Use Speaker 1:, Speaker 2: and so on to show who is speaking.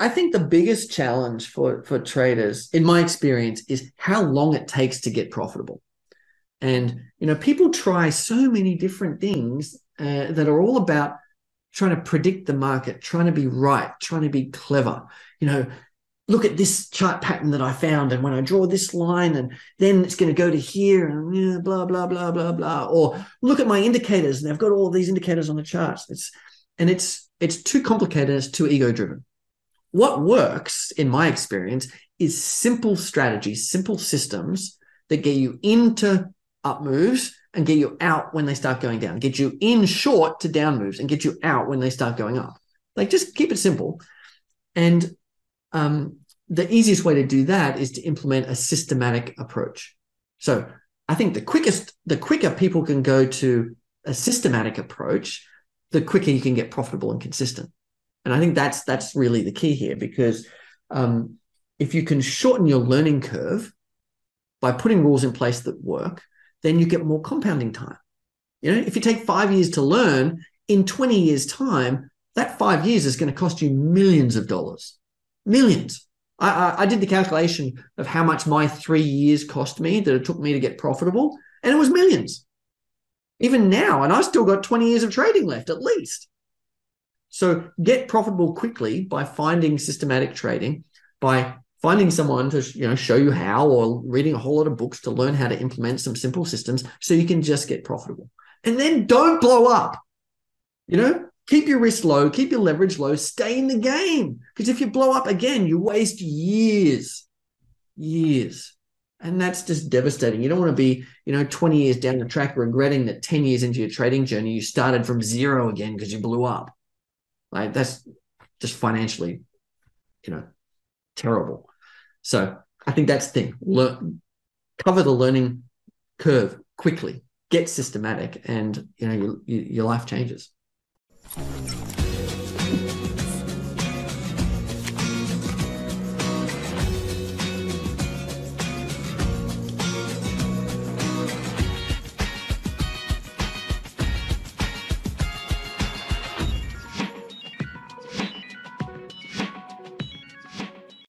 Speaker 1: I think the biggest challenge for traders, in my experience, is how long it takes to get profitable. And people try so many different things that are all about trying to predict the market, trying to be right, trying to be clever. Look at this chart pattern that I found, and when I draw this line, and then it's going to go to here, and blah blah blah blah blah. Or look at my indicators, and they've got all these indicators on the charts. It's too complicated. It's too ego driven. What works, in my experience, is simple strategies, simple systems that get you into up moves and get you out when they start going down, get you in short to down moves and get you out when they start going up. Like, just keep it simple. And the easiest way to do that is to implement a systematic approach. So I think the quicker people can go to a systematic approach, the quicker you can get profitable and consistent. And I think that's really the key here, because if you can shorten your learning curve by putting rules in place that work, then you get more compounding time. If you take 5 years to learn, in 20 years' time, that 5 years is going to cost you millions of dollars. Millions. I did the calculation of how much my 3 years cost me, that it took me to get profitable, and it was millions. Even now, and I've still got 20 years of trading left at least. So get profitable quickly by finding systematic trading, by finding someone to show you how, or reading a whole lot of books to learn how to implement some simple systems so you can just get profitable. And then don't blow up. Keep your risk low, keep your leverage low, stay in the game. Because if you blow up again, you waste years. And that's just devastating. You don't want to be, 20 years down the track regretting that 10 years into your trading journey, you started from zero again because you blew up. Like, that's just financially, terrible. So I think that's the thing. Cover the learning curve quickly, get systematic, and your life changes.